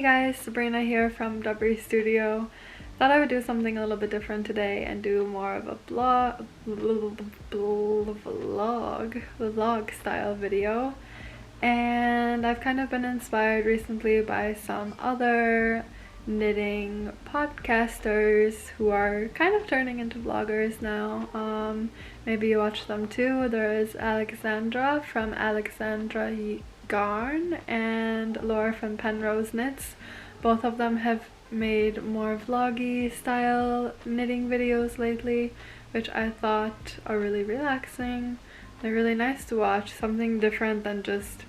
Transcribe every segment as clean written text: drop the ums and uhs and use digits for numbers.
Hey guys, Sabrina here from Dubry Studio. Thought I would do something a little bit different today and do more of a vlog style video. And I've kind of been inspired recently by some other knitting podcasters who are kind of turning into vloggers now. Maybe you watch them too. There is Alexandra from Alexandra Garn and Laura from Penrose Knits. Both of them have made more vloggy style knitting videos lately, which I thought are really relaxing. They're really nice to watch, something different than just,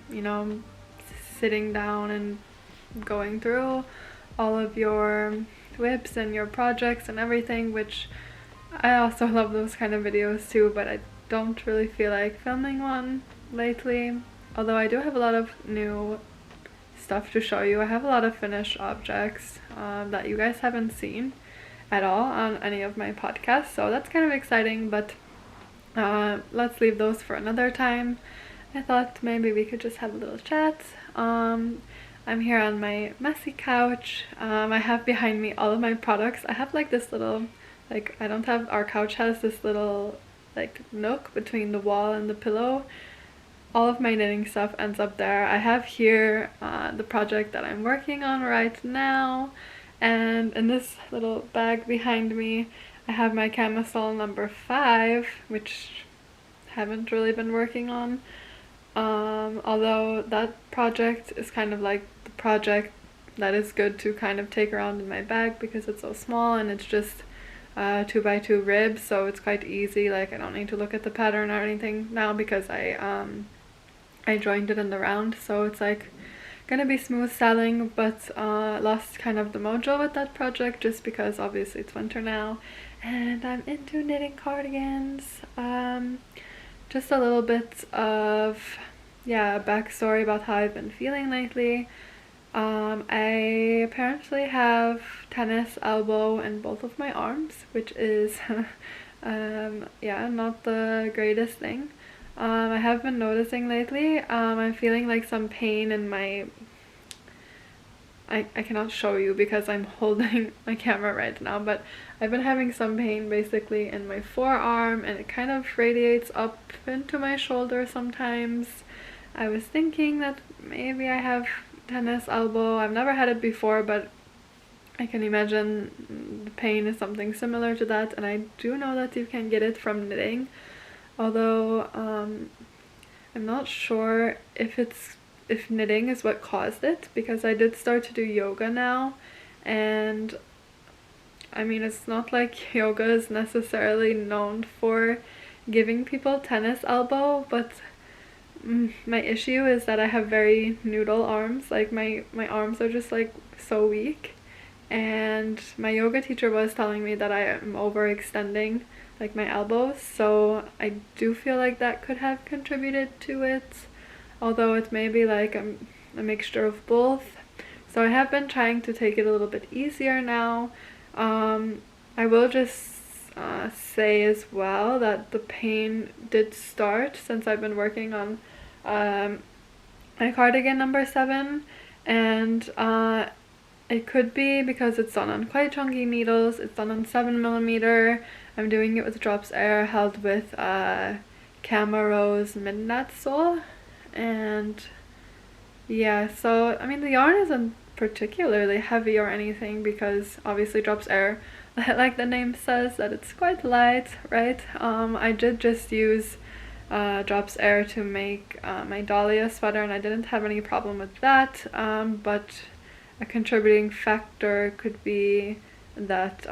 sitting down and going through all of your whips and your projects and everything, which I also love those kind of videos too, but I don't really feel like filming one lately. Although I do have a lot of new stuff to show you. I have a lot of finished objects that you guys haven't seen at all on any of my podcasts, so that's kind of exciting, but let's leave those for another time. I thought maybe we could just have a little chat. I'm here on my messy couch. I have behind me all of my products. I have like this little, our couch has this little nook between the wall and the pillow. All of my knitting stuff ends up there. I have here the project that I'm working on right now, and in this little bag behind me I have my camisole number 5, which I haven't really been working on. Although that project is kind of like the project that is good to kind of take around in my bag because it's so small and it's just 2x2 ribs, so it's quite easy. Like, I don't need to look at the pattern or anything now because I joined it in the round, so it's like gonna be smooth sailing, but lost kind of the mojo with that project just because obviously it's winter now and I'm into knitting cardigans. Just a little bit of backstory about how I've been feeling lately. I apparently have tennis elbow in both of my arms, which is not the greatest thing. I have been noticing lately, I'm feeling like some pain in my, I cannot show you because I'm holding my camera right now, but I've been having some pain basically in my forearm, and it kind of radiates up into my shoulder sometimes. I was thinking that maybe I have tennis elbow. I've never had it before, but I can imagine the pain is something similar to that, and I do know that you can get it from knitting. Although I'm not sure if knitting is what caused it, because I did start to do yoga now, and I mean, it's not like yoga is necessarily known for giving people tennis elbow, but my issue is that I have very noodle arms. Like my arms are just like so weak, and my yoga teacher was telling me that I am overextending like my elbows, so I do feel like that could have contributed to it, although it may be like a mixture of both. So I have been trying to take it a little bit easier now. I will just say as well that the pain did start since I've been working on my cardigan number 7, and it could be because it's done on quite chunky needles. It's done on 7mm. I'm doing it with Drops Air held with Camarose Midnight Soul, and yeah, so I mean the yarn isn't particularly heavy or anything because obviously Drops Air, like the name says, that it's quite light, right? I did just use Drops Air to make my Dahlia sweater, and I didn't have any problem with that, but a contributing factor could be that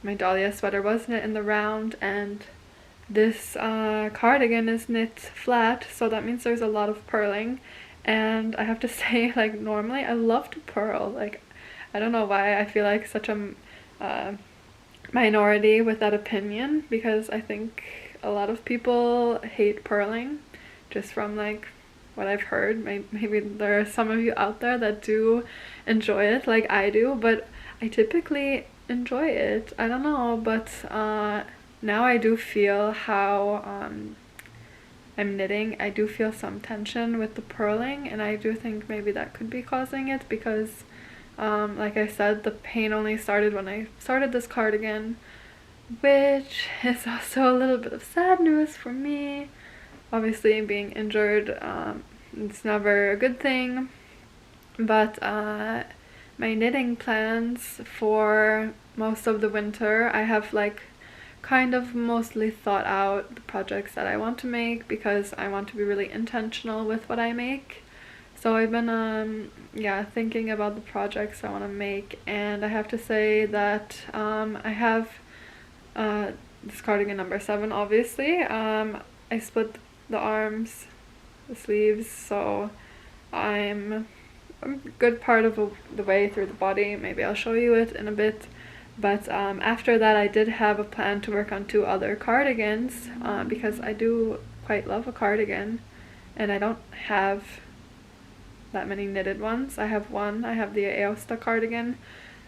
my Dahlia sweater was knit in the round, and this cardigan is knit flat, so that means there's a lot of purling. And I have to say, like, normally I love to purl. Like, I don't know why I feel like such a minority with that opinion, because I think a lot of people hate purling just from like what I've heard. Maybe there are some of you out there that do enjoy it like I do, but I typically enjoy it. I don't know, but now I do feel how I'm knitting, I do feel some tension with the purling, and I do think maybe that could be causing it, because Like I said, the pain only started when I started this cardigan, which is also a little bit of sad news for me. Obviously, being injured, it's never a good thing, but my knitting plans for most of the winter, I have like kind of mostly thought out the projects that I want to make because I want to be really intentional with what I make. So I've been yeah, thinking about the projects I want to make, and I have to say that I have this cardigan number 7, obviously. I split the arms, the sleeves, so I'm a good part of the way through the body. Maybe I'll show you it in a bit. But after that, I did have a plan to work on 2 other cardigans because I do quite love a cardigan, and I don't have that many knitted ones. I have one. I have the Aosta cardigan,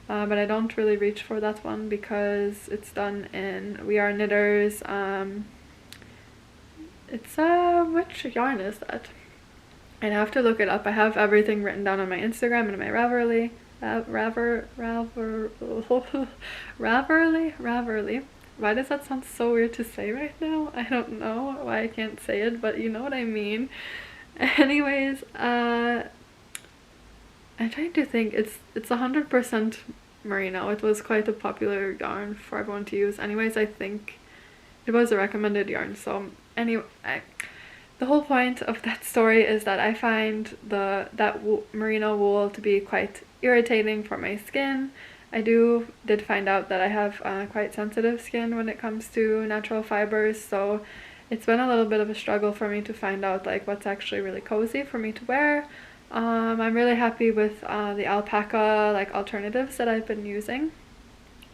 but I don't really reach for that one because it's done in We Are Knitters. It's which yarn is that? I'd have to look it up. I have everything written down on my Instagram and my Ravelry. Ravelry. Why does that sound so weird to say right now? I don't know why I can't say it, but you know what I mean. Anyways, I'm trying to think. It's 100% merino. It was quite a popular yarn for everyone to use. Anyways, I think it was a recommended yarn. So anyway, the whole point of that story is that I find that merino wool to be quite irritating for my skin. I did find out that I have quite sensitive skin when it comes to natural fibers, so it's been a little bit of a struggle for me to find out like what's actually really cozy for me to wear. I'm really happy with the alpaca like alternatives that I've been using.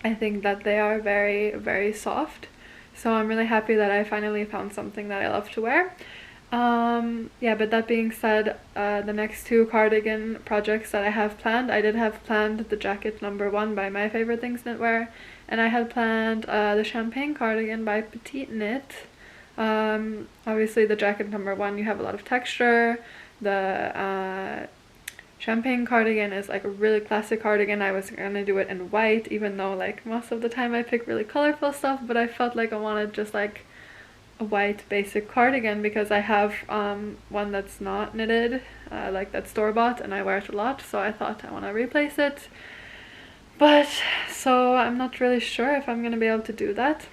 I think that they are very, very soft, so I'm really happy that I finally found something that I love to wear. Yeah, but that being said, the next 2 cardigan projects that I have planned, I did have planned the jacket number 1 by My Favorite Things Knitwear, and I had planned the champagne cardigan by Petite Knit. Obviously the jacket number 1, you have a lot of texture. The champagne cardigan is like a really classic cardigan. I was gonna do it in white, even though like most of the time I pick really colorful stuff, but I felt like I wanted just like a white basic cardigan because I have one that's not knitted, like that's store-bought, and I wear it a lot, so I thought I want to replace it. But so I'm not really sure if I'm gonna be able to do that.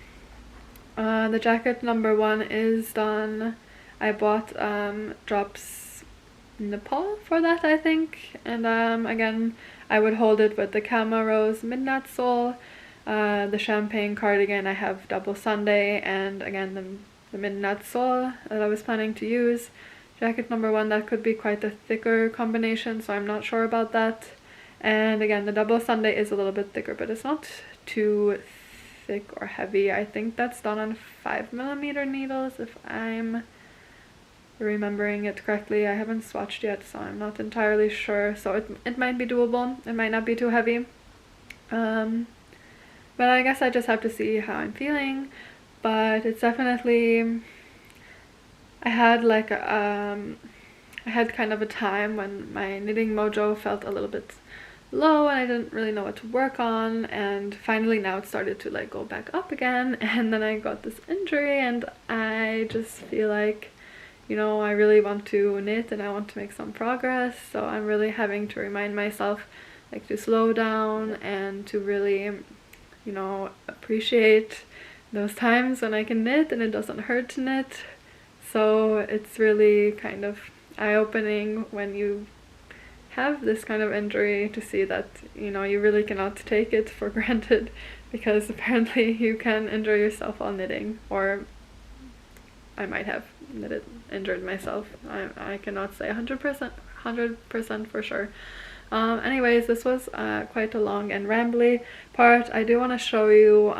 The jacket number 1 is done. I bought drops Nepal for that, I think, and again I would hold it with the Kama Rose Midnight Sole. The champagne cardigan I have double Sunday, and again the midnight sole that I was planning to use. Jacket number 1, that could be quite a thicker combination, so I'm not sure about that. And again, the double Sunday is a little bit thicker, but it's not too thick or heavy. I think that's done on 5mm needles, if I'm remembering it correctly. I haven't swatched yet, so I'm not entirely sure. So it might be doable. It might not be too heavy. But I guess I just have to see how I'm feeling. But it's definitely, I had like I had kind of a time when my knitting mojo felt a little bit low and I didn't really know what to work on, and finally now it started to like go back up again, and then I got this injury and I just feel like, you know, I really want to knit and I want to make some progress, so I'm really having to remind myself like to slow down and to really, you know, appreciate those times when I can knit and it doesn't hurt to knit. So it's really kind of eye-opening when you have this kind of injury to see that, you know, you really cannot take it for granted, because apparently you can injure yourself while knitting, or I might have injured myself. I cannot say 100% for sure. Anyways, this was quite a long and rambly part. I do want to show you,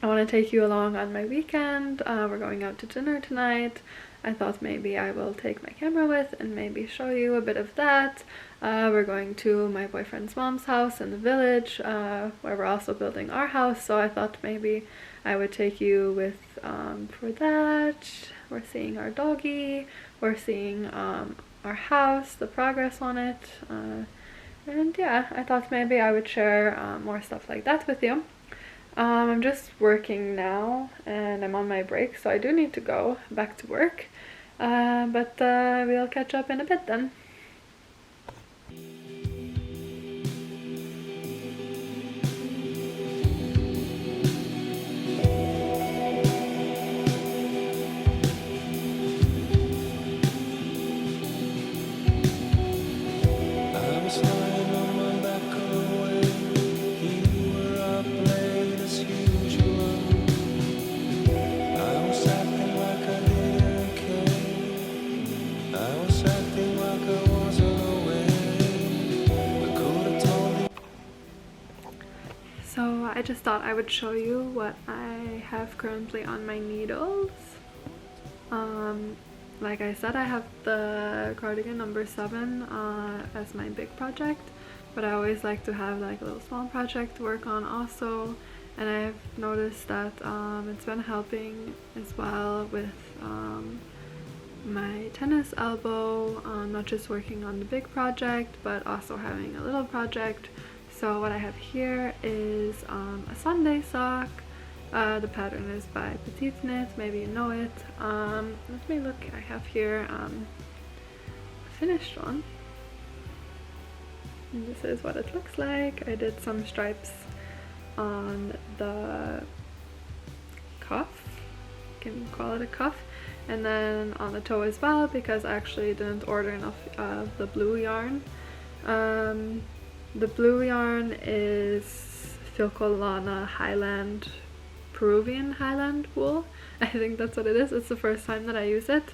I want to take you along on my weekend. We're going out to dinner tonight. I thought maybe I will take my camera with and maybe show you a bit of that. We're going to my boyfriend's mom's house in the village, where we're also building our house, so I thought maybe I would take you with for that. We're seeing our doggy, we're seeing our house, the progress on it, and And yeah, I thought maybe I would share more stuff like that with you. I'm just working now and I'm on my break, so I do need to go back to work. But we'll catch up in a bit then. So I just thought I would show you what I have currently on my needles. Like I said, I have the cardigan number 7 as my big project, but I always like to have like a little small project to work on also, and I've noticed that it's been helping as well with my tennis elbow, not just working on the big project but also having a little project. So what I have here is a Sunday sock. The pattern is by Petite Knit, maybe you know it. Let me look, I have here a finished one. And this is what it looks like. I did some stripes on the cuff, can you call it a cuff, and then on the toe as well, because I actually didn't order enough of the blue yarn. The blue yarn is Filcolana Highland, Peruvian Highland wool. I think that's what it is. It's the first time that I use it.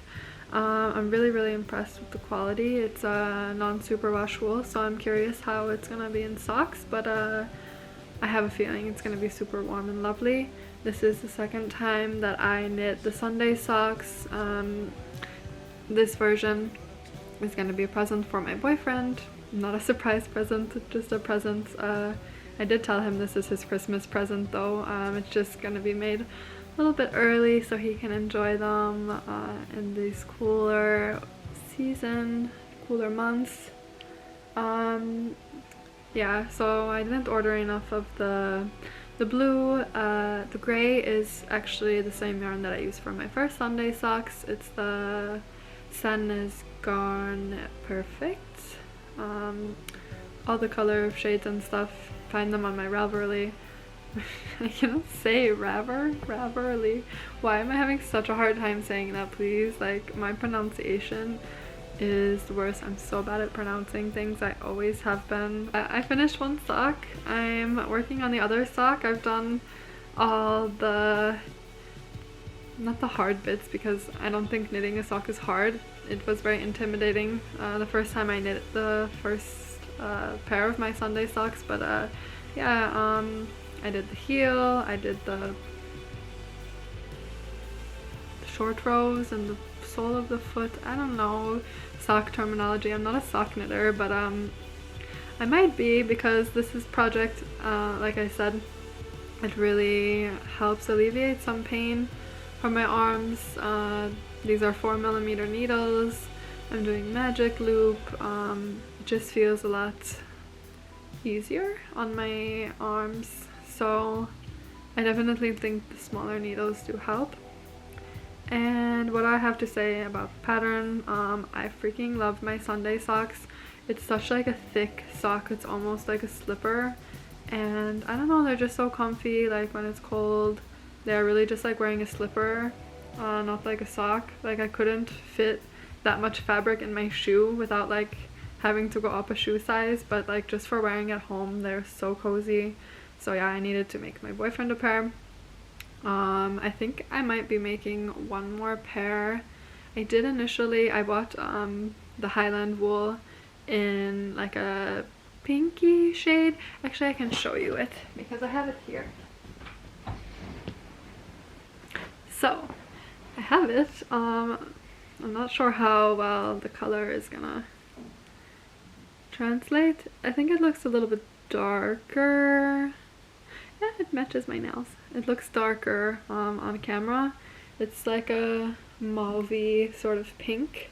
I'm really impressed with the quality. It's a non-superwash wool, so I'm curious how it's gonna be in socks, but I have a feeling it's gonna be super warm and lovely. This is the second time that I knit the Sunday socks. This version is gonna be a present for my boyfriend. Not a surprise present, just a present. I did tell him this is his Christmas present though. It's just gonna be made a little bit early so he can enjoy them in these cooler months. Yeah, so I didn't order enough of the blue. The gray is actually the same yarn that I used for my first Sunday socks. It's the Sannes Garn Perfect. All the color shades and stuff, find them on my Ravelry. I cannot say Ravelry. Why am I having such a hard time saying that, please? Like, my pronunciation is the worst. I'm so bad at pronouncing things. I always have been. I finished one sock. I'm working on the other sock. I've done all the, not the hard bits, because I don't think knitting a sock is hard. It was very intimidating the first time I knit the first pair of my Sunday socks, but yeah, I did the heel, I did the short rows and the sole of the foot. I don't know sock terminology. I'm not a sock knitter, but I might be, because this is project, like I said, it really helps alleviate some pain from my arms. These are 4mm needles. I'm doing magic loop. It just feels a lot easier on my arms, so I definitely think the smaller needles do help. And what I have to say about the pattern, I freaking love my Sunday socks. It's such like a thick sock, it's almost like a slipper, and I don't know, they're just so comfy. Like when it's cold, they're really just like wearing a slipper, not like a sock. Like I couldn't fit that much fabric in my shoe without like having to go up a shoe size, but like just for wearing at home, they're so cozy. So yeah, I needed to make my boyfriend a pair. I think I might be making one more pair. I did initially, I bought the Highland wool in like a pinky shade. Actually, I can show you it because I have it here. So I have it. I'm not sure how well the color is gonna translate. I think it looks a little bit darker. Yeah, it matches my nails. It looks darker on camera. It's like a mauvey sort of pink.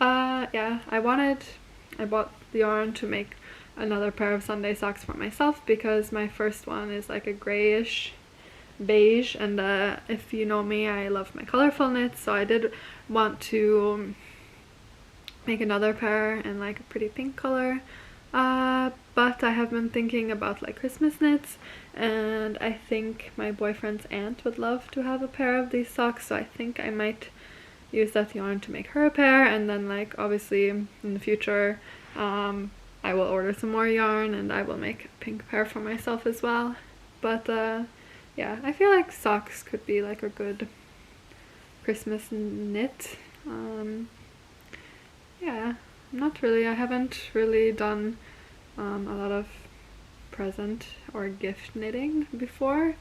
Yeah, I bought the yarn to make another pair of Sunday socks for myself because my first one is like a grayish beige, and if you know me, I love my colorful knits, so I did want to make another pair in like a pretty pink color. But I have been thinking about like Christmas knits, and I think my boyfriend's aunt would love to have a pair of these socks, so I think I might use that yarn to make her a pair, and then like obviously in the future I will order some more yarn and I will make a pink pair for myself as well. But yeah, I feel like socks could be like a good Christmas knit. Yeah, I haven't really done a lot of present or gift knitting before.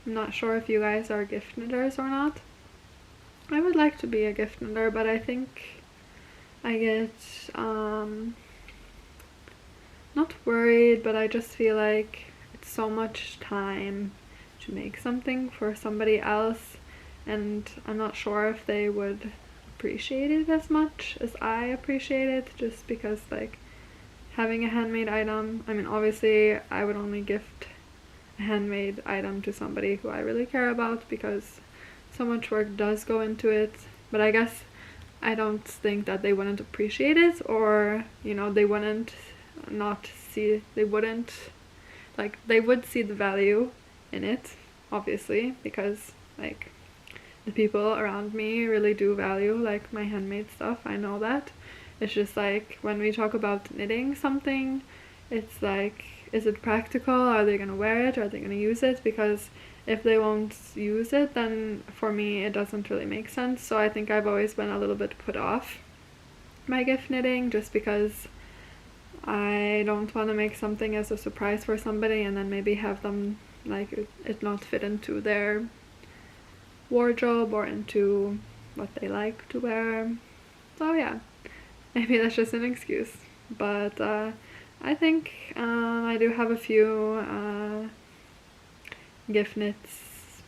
I'm not sure if you guys are gift knitters or not. I would like to be a gift knitter, but I think I get not worried, but I just feel like it's so much time to make something for somebody else, and I'm not sure if they would appreciate it as much as I appreciate it, just because like having a handmade item, I mean obviously I would only gift a handmade item to somebody who I really care about because so much work does go into it, but I guess I don't think that they wouldn't appreciate it, or you know, they wouldn't like, they would see the value in it, obviously, because like the people around me really do value like my handmade stuff. I know that. It's just like when we talk about knitting something, it's like, is it practical? Are they gonna wear it? Are they gonna use it? Because if they won't use it, then for me it doesn't really make sense. So I think I've always been a little bit put off by gift knitting, just because I don't want to make something as a surprise for somebody and then maybe have them like it not fit into their wardrobe or into what they like to wear. So yeah, maybe that's just an excuse, but I think I do have a few gift knits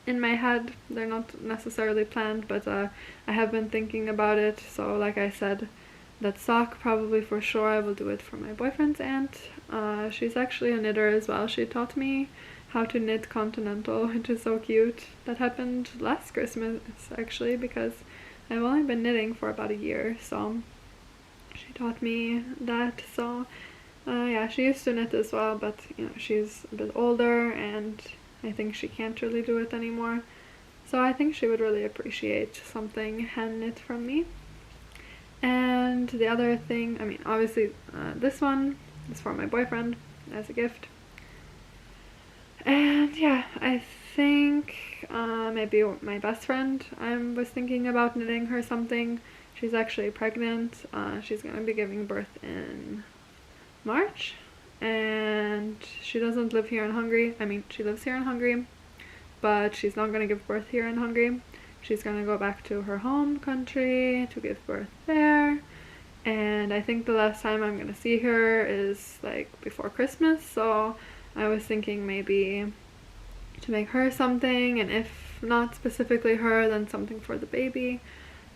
in my head. They're not necessarily planned, but I have been thinking about it. So like I said, that sock probably for sure I will do it for my boyfriend's aunt. She's actually a knitter as well. She taught me how to knit continental, which is so cute. That happened last Christmas actually, because I've only been knitting for about a year, so she taught me that. So yeah, she used to knit as well, but you know, she's a bit older and I think she can't really do it anymore. So I think she would really appreciate something hand knit from me. And the other thing, I mean obviously this one is for my boyfriend as a gift. And yeah, I think maybe my best friend, I was thinking about knitting her something. She's actually pregnant. She's gonna be giving birth in March, and she doesn't live here in Hungary. I mean, she lives here in Hungary, but she's not gonna give birth here in Hungary. She's gonna go back to her home country to give birth there, and I think the last time I'm gonna see her is like before Christmas, so I was thinking maybe to make her something, and if not specifically her, then something for the baby.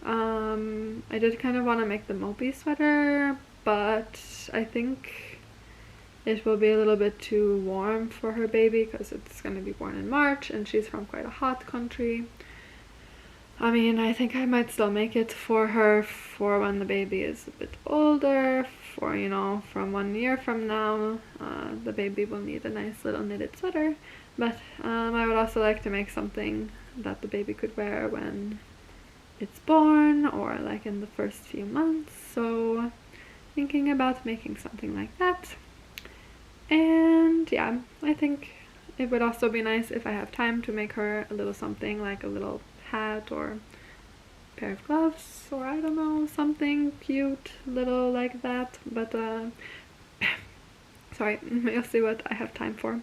I did kind of want to make the Moby sweater, but I think it will be a little bit too warm for her baby because it's going to be born in March and she's from quite a hot country. I mean, I think I might still make it for her for when the baby is a bit older, for, you know, from 1 year from now. The baby will need a nice little knitted sweater, but I would also like to make something that the baby could wear when it's born, or like in the first few months. So thinking about making something like that. And yeah, I think it would also be nice if I have time to make her a little something, like a little hat or a pair of gloves, or I don't know, something cute little like that. But sorry, we'll see what I have time for.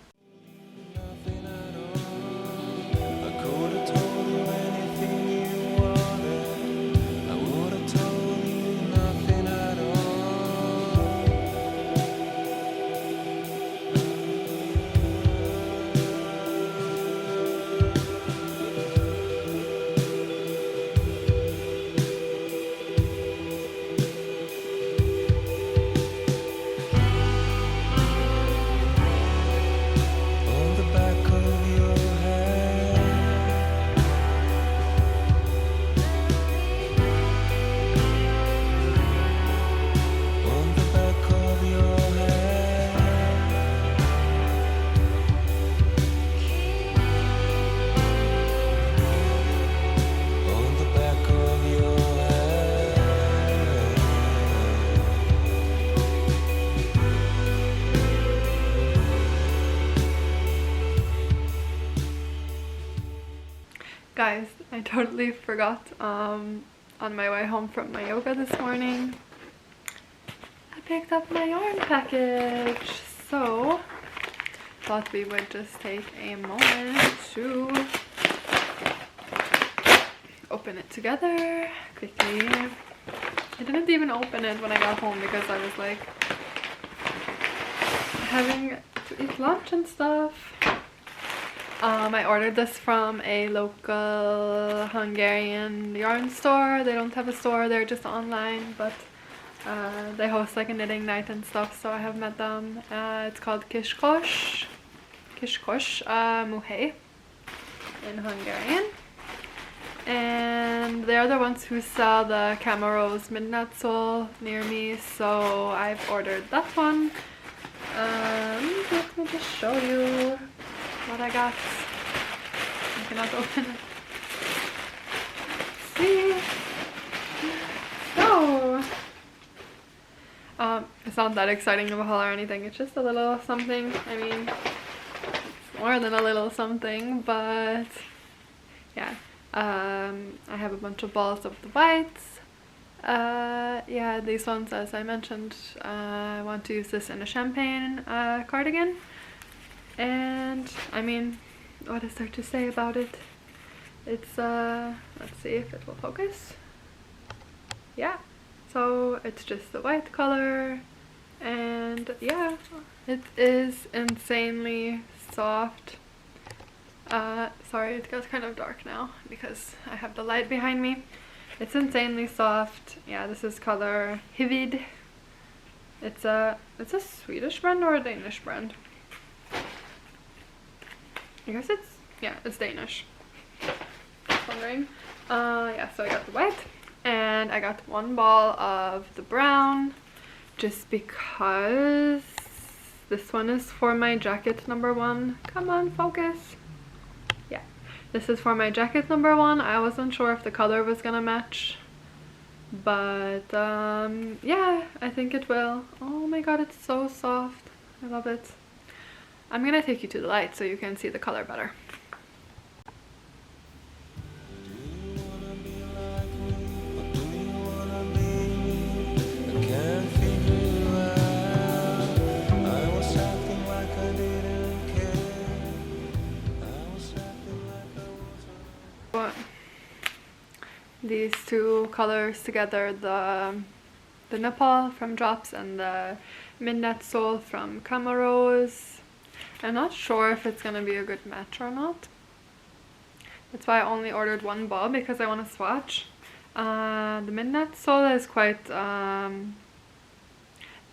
Guys, I totally forgot on my way home from my yoga this morning. I picked up my yarn package. So, thought we would just take a moment to open it together quickly. I didn't even open it when I got home because I was like having to eat lunch and stuff. I ordered this from a local Hungarian yarn store. They don't have a store, they're just online, but they host like a knitting night and stuff, so I have met them. It's called Kiskos Muhely in Hungarian. And they're the ones who sell the Camaros Midnight Soul near me, so I've ordered that one. Let me just show you what I got. I cannot open it. Let's see. So, it's not that exciting of a haul or anything. It's just a little something. I mean, it's more than a little something, but yeah. I have a bunch of balls of the whites. Yeah, these ones, as I mentioned, I want to use this in a champagne cardigan. And I mean, what is there to say about it? It's let's see if it will focus. Yeah, so it's just the white color, and yeah, it is insanely soft. Sorry, it got kind of dark now because I have the light behind me. It's insanely soft. Yeah, this is color Hivid. It's a Swedish brand or a Danish brand? I guess it's Danish. Just wondering. Yeah, so I got the white and I got one ball of the brown just because this one is for my jacket number 1. Come on, focus. Yeah, this is for my jacket number 1. I wasn't sure if the color was gonna match, but yeah, I think it will. Oh my god, it's so soft. I love it. I'm gonna take you to the light so you can see the color better. These two colors together, the Nepal from Drops and the Midnight Soul from Camaros. I'm not sure if it's gonna be a good match or not. That's why I only ordered one ball, because I want to swatch. The Midnight Soul is quite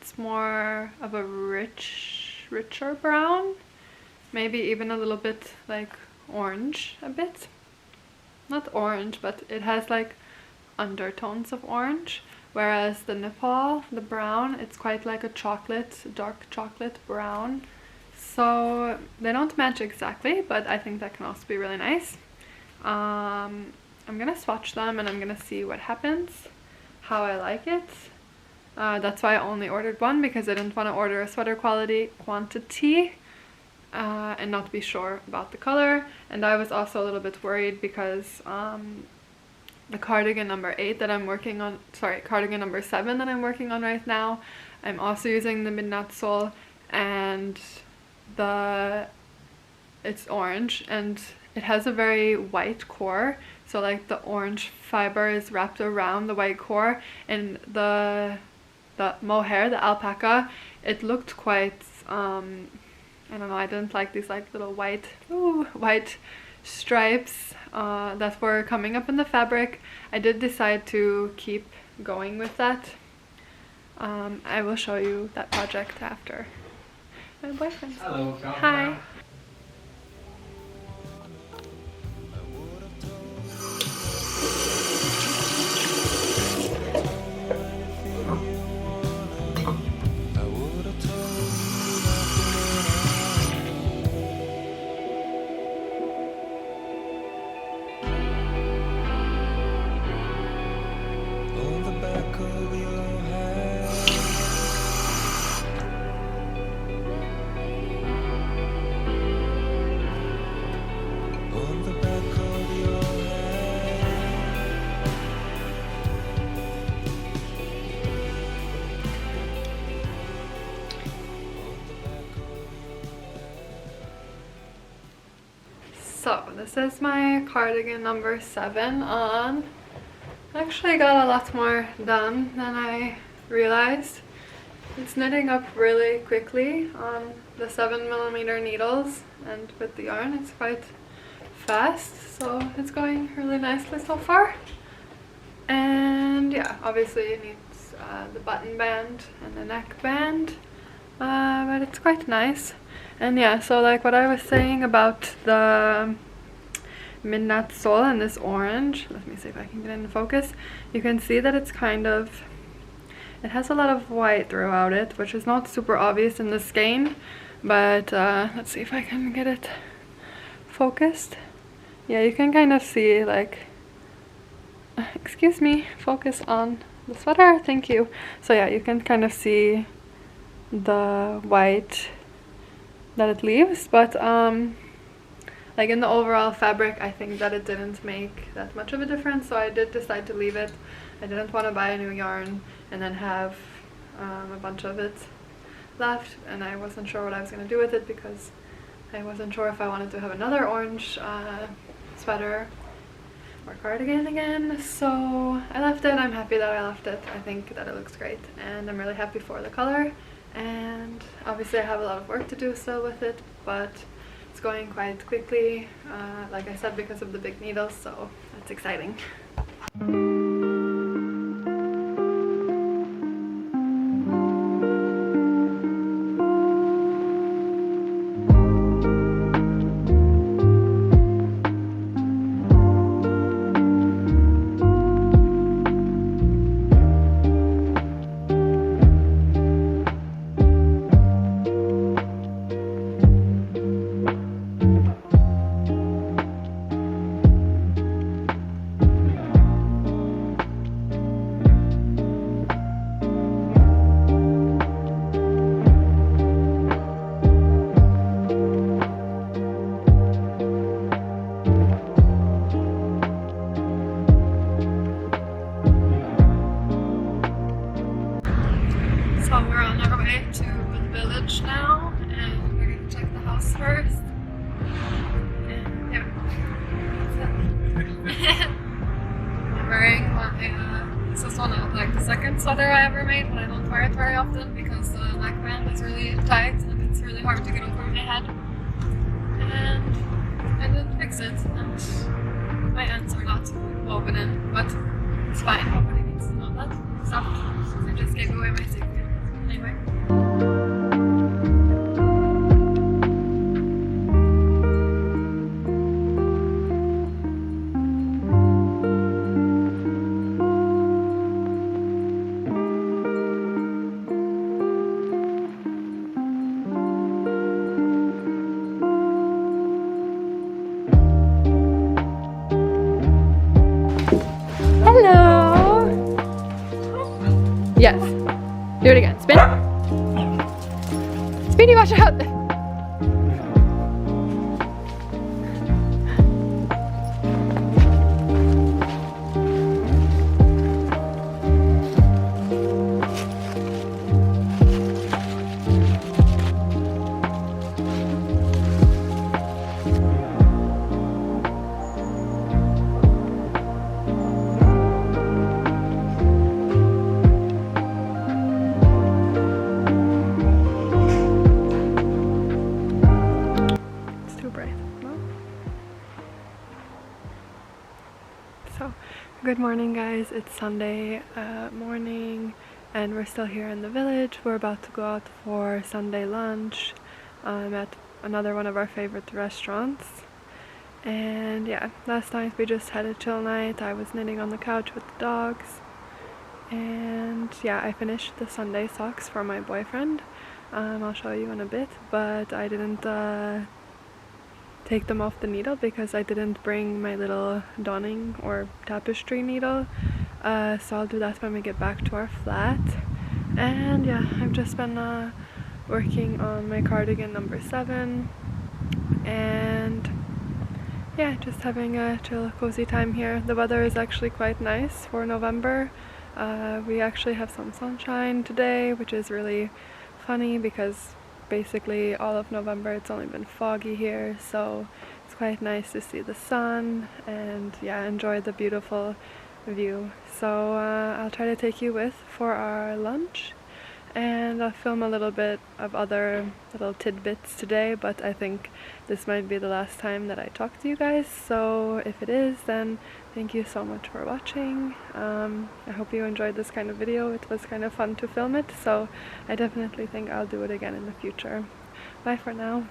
it's more of a richer brown, maybe even a little bit like orange a bit. Not orange, but it has like undertones of orange, whereas the Nepal, the brown, it's quite like a dark chocolate brown. So they don't match exactly, but I think that can also be really nice. I'm gonna swatch them and I'm gonna see what happens, how I like it. That's why I only ordered one, because I didn't want to order a sweater quantity and not be sure about the color. And I was also a little bit worried because the cardigan number 8 that I'm working on, cardigan number 7 that I'm working on right now, I'm also using the Midnight Soul, and it's orange and it has a very white core, so like the orange fiber is wrapped around the white core, and the mohair, the alpaca, it looked quite I don't know, I didn't like these like little white stripes that were coming up in the fabric. I did decide to keep going with that. I will show you that project after. My boyfriend. Hello. Hi. So this is my cardigan number 7 on. I actually got a lot more done than I realized. It's knitting up really quickly on the 7mm needles, and with the yarn it's quite fast, so it's going really nicely so far. And yeah, obviously it needs the button band and the neck band, but it's quite nice. And yeah, so like what I was saying about the midnight sole and this orange, let me see if I can get it in focus. You can see that it's kind of, it has a lot of white throughout it, which is not super obvious in the skein, but let's see if I can get it focused. Yeah, you can kind of see, like, excuse me, focus on the sweater, thank you. So yeah, you can kind of see the white that it leaves, but like in the overall fabric, I think that it didn't make that much of a difference, so I did decide to leave it. I didn't want to buy a new yarn and then have a bunch of it left, and I wasn't sure what I was going to do with it because I wasn't sure if I wanted to have another orange sweater or cardigan again. So I left it. I'm happy that I left it. I think that it looks great, and I'm really happy for the color. And obviously I have a lot of work to do still with it, but it's going quite quickly, like I said, because of the big needles, so that's exciting. Now, and we're gonna check the house first. And yeah, I'm wearing my this is one of like the second sweater I ever made, but I don't wear it very often because the neckband is really tight and it's really hard to get over my head. And I didn't fix it, and my ends are not woven in, but it's fine. Nobody needs to know that. So I just gave away my secret. Anyway. Hello! Yes. Do it again. Spin. Speedy, watch out! Good morning, guys. It's Sunday morning and we're still here in the village. We're about to go out for Sunday lunch at another one of our favorite restaurants. And yeah, last night we just had a chill night. I was knitting on the couch with the dogs. And yeah, I finished the Sunday socks for my boyfriend. I'll show you in a bit, but I didn't take them off the needle because I didn't bring my little donning or tapestry needle, so I'll do that when we get back to our flat. And yeah, I've just been working on my cardigan number 7, and yeah, just having a chill cozy time here. The weather is actually quite nice for November. We actually have some sunshine today, which is really funny because basically all of November it's only been foggy here, so it's quite nice to see the sun and yeah, enjoy the beautiful view. So I'll try to take you with for our lunch, and I'll film a little bit of other little tidbits today, but I think this might be the last time that I talk to you guys, so if it is, then thank you so much for watching. I hope you enjoyed this kind of video. It was kind of fun to film it, so I definitely think I'll do it again in the future. Bye for now.